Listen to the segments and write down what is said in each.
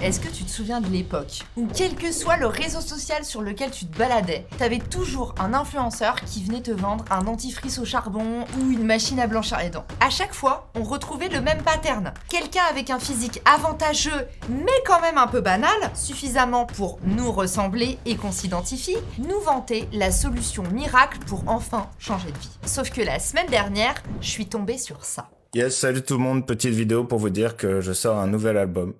Est-ce que tu te souviens de l'époque où, quel que soit le réseau social sur lequel tu te baladais, t'avais toujours un influenceur qui venait te vendre un dentifrice au charbon ou une machine à blanchir les dents? À chaque fois, on retrouvait le même pattern. Quelqu'un avec un physique avantageux, mais quand même un peu banal, suffisamment pour nous ressembler et qu'on s'identifie, nous vantait la solution miracle pour enfin changer de vie. Sauf que la semaine dernière, je suis tombée sur ça. Yes, salut tout le monde, petite vidéo pour vous dire que je sors un nouvel album.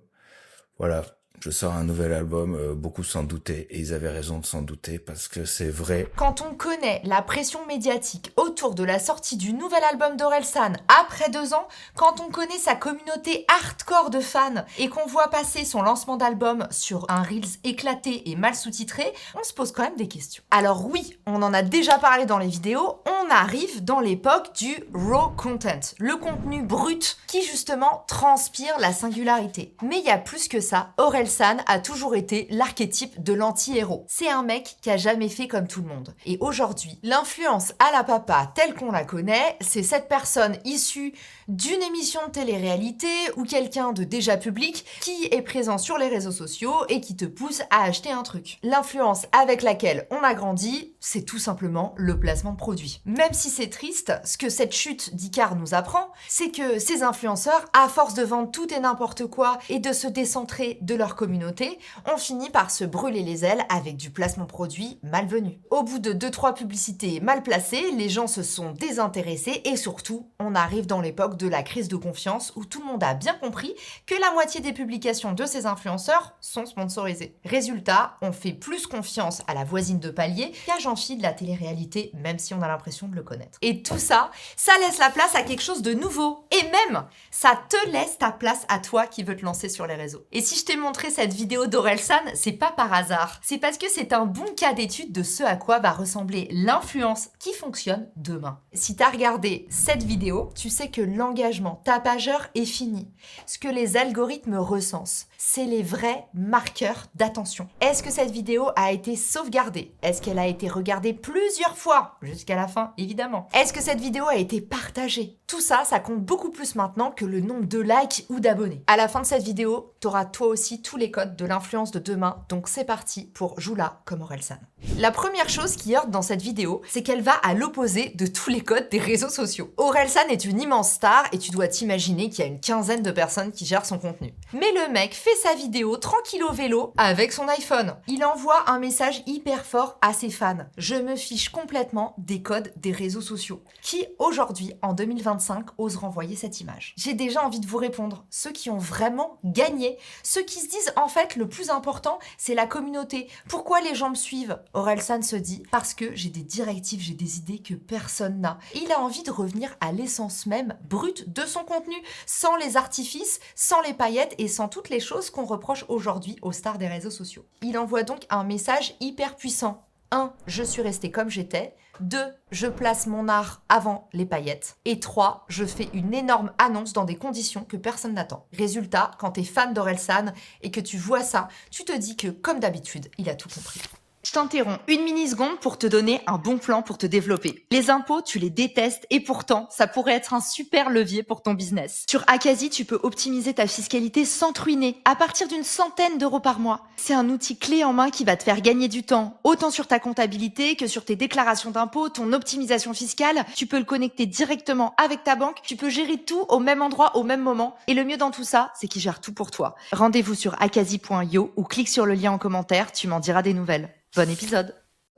Voilà, je sors un nouvel album, beaucoup s'en doutaient, et ils avaient raison de s'en douter parce que c'est vrai. Quand on connaît la pression médiatique autour de la sortie du nouvel album d'Orelsan après 2 ans, quand on connaît sa communauté hardcore de fans et qu'on voit passer son lancement d'album sur un Reels éclaté et mal sous-titré, on se pose quand même des questions. Alors oui, on en a déjà parlé dans les vidéos, on arrive dans l'époque du raw content, le contenu brut qui justement transpire la singularité. Mais il y a plus que ça, Orelsan a toujours été l'archétype de l'anti-héros. C'est un mec qui a jamais fait comme tout le monde. Et aujourd'hui, l'influence à la papa telle qu'on la connaît, c'est cette personne issue d'une émission de télé-réalité ou quelqu'un de déjà public qui est présent sur les réseaux sociaux et qui te pousse à acheter un truc. L'influence avec laquelle on a grandi, c'est tout simplement le placement de produits. Même si c'est triste, ce que cette chute d'Icar nous apprend, c'est que ces influenceurs, à force de vendre tout et n'importe quoi et de se décentrer de leur communauté, ont fini par se brûler les ailes avec du placement produit malvenu. Au bout de 2-3 publicités mal placées, les gens se sont désintéressés et surtout, on arrive dans l'époque de la crise de confiance où tout le monde a bien compris que la moitié des publications de ces influenceurs sont sponsorisées. Résultat, on fait plus confiance à la voisine de palier qu'à Jean-Phi de la télé-réalité, même si on a l'impression de le connaître. Et tout ça, ça laisse la place à quelque chose de nouveau. Et même, ça te laisse ta place à toi qui veux te lancer sur les réseaux. Et si je t'ai montré cette vidéo d'Orelsan, c'est pas par hasard. C'est parce que c'est un bon cas d'étude de ce à quoi va ressembler l'influence qui fonctionne demain. Si t'as regardé cette vidéo, tu sais que l'engagement tapageur est fini. Ce que les algorithmes recensent, c'est les vrais marqueurs d'attention. Est-ce que cette vidéo a été sauvegardée? Est-ce qu'elle a été regardée plusieurs fois? Jusqu'à la fin, évidemment. Est-ce que cette vidéo a été partagée? Tout ça, ça compte beaucoup plus maintenant que le nombre de likes ou d'abonnés. À la fin de cette vidéo, t'auras toi aussi tous les codes de l'influence de demain, donc c'est parti pour Joue-la comme Orelsan. La première chose qui heurte dans cette vidéo, c'est qu'elle va à l'opposé de tous les codes des réseaux sociaux. Orelsan est une immense star et tu dois t'imaginer qu'il y a une quinzaine de personnes qui gèrent son contenu. Mais le mec fait sa vidéo tranquille au vélo avec son iPhone. Il envoie un message hyper fort à ses fans. Je me fiche complètement des codes des réseaux sociaux. Qui aujourd'hui, en 2025, ose renvoyer cette image? J'ai déjà envie de vous répondre. Ceux qui ont vraiment gagné, ceux qui se disent en fait le plus important, c'est la communauté. Pourquoi les gens me suivent? Orelsan se dit parce que j'ai des directives, j'ai des idées que personne n'a. Il a envie de revenir à l'essence même brute de son contenu, sans les artifices, sans les paillettes et sans toutes les choses qu'on reproche aujourd'hui aux stars des réseaux sociaux. Il envoie donc un message hyper puissant. 1. Je suis restée comme j'étais. 2. Je place mon art avant les paillettes. Et 3. Je fais une énorme annonce dans des conditions que personne n'attend. Résultat, quand t'es fan d'Orelsan et que tu vois ça, tu te dis que, comme d'habitude, il a tout compris. Je t'interromps une mini-seconde pour te donner un bon plan pour te développer. Les impôts, tu les détestes et pourtant, ça pourrait être un super levier pour ton business. Sur Akazi, tu peux optimiser ta fiscalité sans te ruiner, à partir d'une centaine d'euros par mois. C'est un outil clé en main qui va te faire gagner du temps, autant sur ta comptabilité que sur tes déclarations d'impôts, ton optimisation fiscale. Tu peux le connecter directement avec ta banque, tu peux gérer tout au même endroit, au même moment. Et le mieux dans tout ça, c'est qu'il gère tout pour toi. Rendez-vous sur akazi.io ou clique sur le lien en commentaire, tu m'en diras des nouvelles. Bon épisode.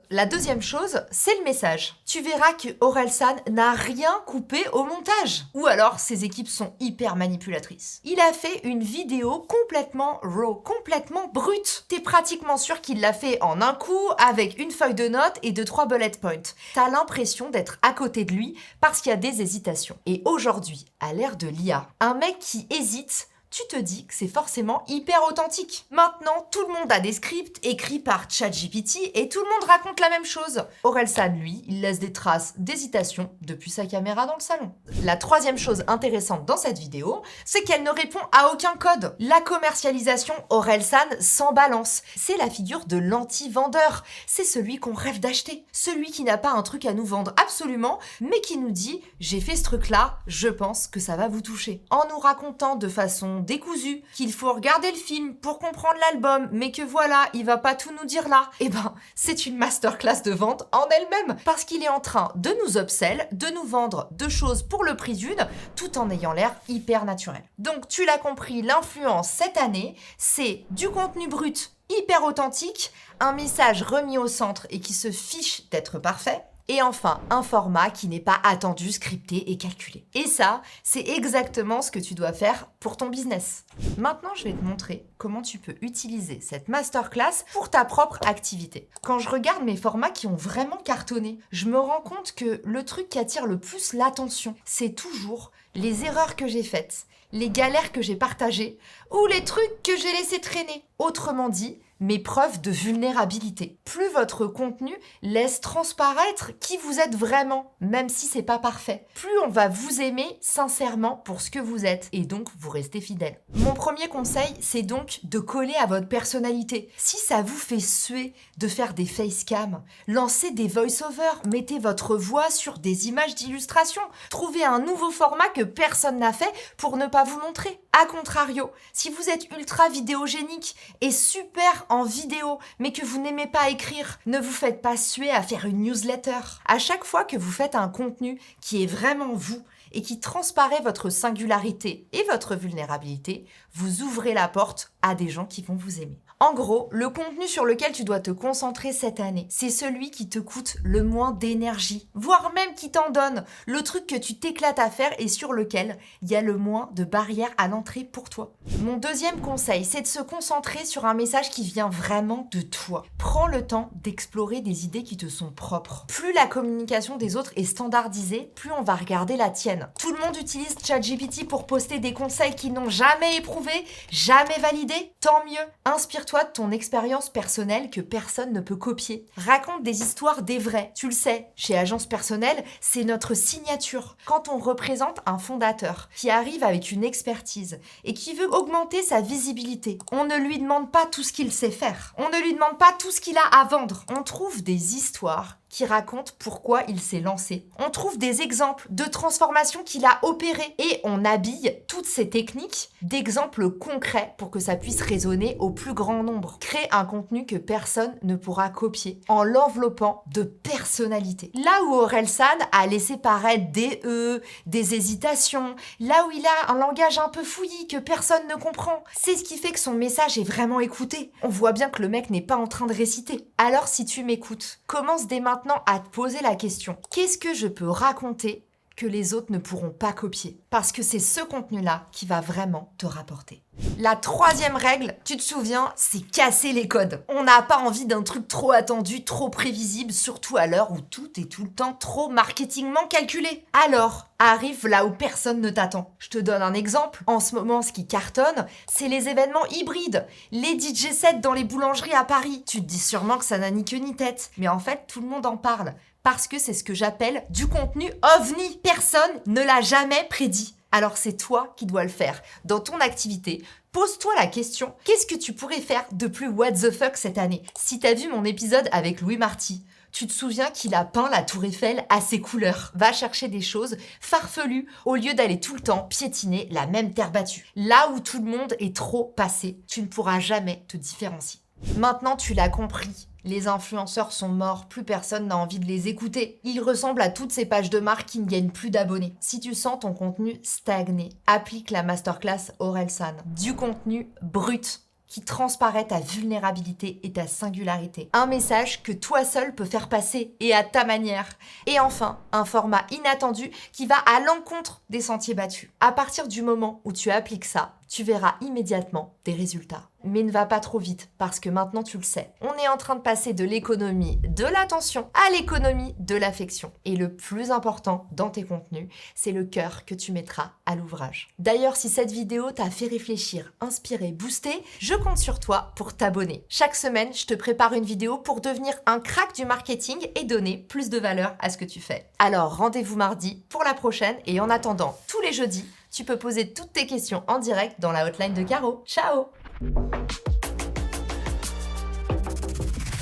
La deuxième chose, c'est le message. Tu verras que Orelsan n'a rien coupé au montage. Ou alors, ses équipes sont hyper manipulatrices. Il a fait une vidéo complètement raw, complètement brute. T'es pratiquement sûr qu'il l'a fait en un coup, avec une feuille de notes et 2-3 bullet points. T'as l'impression d'être à côté de lui parce qu'il y a des hésitations. Et aujourd'hui, à l'ère de l'IA, un mec qui hésite, tu te dis que c'est forcément hyper authentique. Maintenant, tout le monde a des scripts écrits par ChatGPT et tout le monde raconte la même chose. Orelsan, lui, il laisse des traces d'hésitation depuis sa caméra dans le salon. La troisième chose intéressante dans cette vidéo, c'est qu'elle ne répond à aucun code. La commercialisation Orelsan sans balance. C'est la figure de l'anti-vendeur. C'est celui qu'on rêve d'acheter. Celui qui n'a pas un truc à nous vendre absolument, mais qui nous dit « j'ai fait ce truc-là, je pense que ça va vous toucher ». En nous racontant de façon décousu, qu'il faut regarder le film pour comprendre l'album, mais que voilà, il va pas tout nous dire là, eh ben, c'est une masterclass de vente en elle-même, parce qu'il est en train de nous upsell, de nous vendre 2 choses pour le prix d'une, tout en ayant l'air hyper naturel. Donc tu l'as compris, l'influence cette année, c'est du contenu brut hyper authentique, un message remis au centre et qui se fiche d'être parfait, et enfin, un format qui n'est pas attendu, scripté et calculé. Et ça, c'est exactement ce que tu dois faire pour ton business. Maintenant, je vais te montrer comment tu peux utiliser cette masterclass pour ta propre activité. Quand je regarde mes formats qui ont vraiment cartonné, je me rends compte que le truc qui attire le plus l'attention, c'est toujours les erreurs que j'ai faites, les galères que j'ai partagées ou les trucs que j'ai laissés traîner. Autrement dit, mes preuves de vulnérabilité. Plus votre contenu laisse transparaître qui vous êtes vraiment, même si c'est pas parfait. Plus on va vous aimer sincèrement pour ce que vous êtes, et donc vous restez fidèle. Mon premier conseil, c'est donc de coller à votre personnalité. Si ça vous fait suer de faire des facecam, lancez des voice-over, mettez votre voix sur des images d'illustration, trouvez un nouveau format que personne n'a fait pour ne pas vous montrer. A contrario, si vous êtes ultra vidéogénique et super en vidéo, mais que vous n'aimez pas écrire, ne vous faites pas suer à faire une newsletter. À chaque fois que vous faites un contenu qui est vraiment vous et qui transparaît votre singularité et votre vulnérabilité, vous ouvrez la porte à des gens qui vont vous aimer. En gros, le contenu sur lequel tu dois te concentrer cette année, c'est celui qui te coûte le moins d'énergie, voire même qui t'en donne, le truc que tu t'éclates à faire et sur lequel il y a le moins de barrières à l'entrée pour toi. Mon deuxième conseil, c'est de se concentrer sur un message qui vient vraiment de toi. Prends le temps d'explorer des idées qui te sont propres. Plus la communication des autres est standardisée, plus on va regarder la tienne. Tout le monde utilise ChatGPT pour poster des conseils qu'ils n'ont jamais éprouvés, jamais validés. Tant mieux. Inspire-toi de ton expérience personnelle que personne ne peut copier. Raconte des histoires des vrais. Tu le sais, chez Agence Personnelle, c'est notre signature. Quand on représente un fondateur qui arrive avec une expertise et qui veut augmenter sa visibilité, on ne lui demande pas tout ce qu'il sait faire. On ne lui demande pas tout ce qu'il a à vendre. On trouve des histoires qui raconte pourquoi il s'est lancé. On trouve des exemples de transformations qu'il a opérées et on habille toutes ces techniques d'exemples concrets pour que ça puisse résonner au plus grand nombre. Crée un contenu que personne ne pourra copier en l'enveloppant de personnalité. Là où Orelsan a laissé paraître des hésitations, là où il a un langage un peu fouillis que personne ne comprend, c'est ce qui fait que son message est vraiment écouté. On voit bien que le mec n'est pas en train de réciter. Alors si tu m'écoutes, commence dès maintenant à te poser la question, qu'est-ce que je peux raconter que les autres ne pourront pas copier? Parce que c'est ce contenu-là qui va vraiment te rapporter. La troisième règle, tu te souviens, c'est casser les codes. On n'a pas envie d'un truc trop attendu, trop prévisible, surtout à l'heure où tout est tout le temps trop marketingment calculé. Alors, arrive là où personne ne t'attend. Je te donne un exemple. En ce moment, ce qui cartonne, c'est les événements hybrides. Les DJ sets dans les boulangeries à Paris. Tu te dis sûrement que ça n'a ni queue ni tête. Mais en fait, tout le monde en parle. Parce que c'est ce que j'appelle du contenu ovni. Personne ne l'a jamais prédit. Alors c'est toi qui dois le faire. Dans ton activité, pose-toi la question, qu'est-ce que tu pourrais faire de plus what the fuck cette année? Si t'as vu mon épisode avec Louis Marty, tu te souviens qu'il a peint la Tour Eiffel à ses couleurs. Va chercher des choses farfelues au lieu d'aller tout le temps piétiner la même terre battue. Là où tout le monde est trop passé, tu ne pourras jamais te différencier. Maintenant, tu l'as compris. Les influenceurs sont morts, plus personne n'a envie de les écouter. Ils ressemblent à toutes ces pages de marque qui ne gagnent plus d'abonnés. Si tu sens ton contenu stagner, applique la masterclass Orelsan. Du contenu brut qui transparaît ta vulnérabilité et ta singularité. Un message que toi seul peux faire passer et à ta manière. Et enfin, un format inattendu qui va à l'encontre des sentiers battus. À partir du moment où tu appliques ça, tu verras immédiatement des résultats. Mais ne va pas trop vite, parce que maintenant tu le sais. On est en train de passer de l'économie de l'attention à l'économie de l'affection. Et le plus important dans tes contenus, c'est le cœur que tu mettras à l'ouvrage. D'ailleurs, si cette vidéo t'a fait réfléchir, inspirer, booster, je compte sur toi pour t'abonner. Chaque semaine, je te prépare une vidéo pour devenir un crack du marketing et donner plus de valeur à ce que tu fais. Alors, rendez-vous mardi pour la prochaine et en attendant, tous les jeudis, tu peux poser toutes tes questions en direct dans la hotline de Caro. Ciao!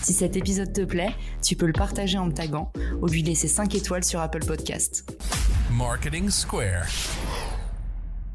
Si cet épisode te plaît, tu peux le partager en me taguant ou lui laisser 5 étoiles sur Apple Podcast. Marketing Square.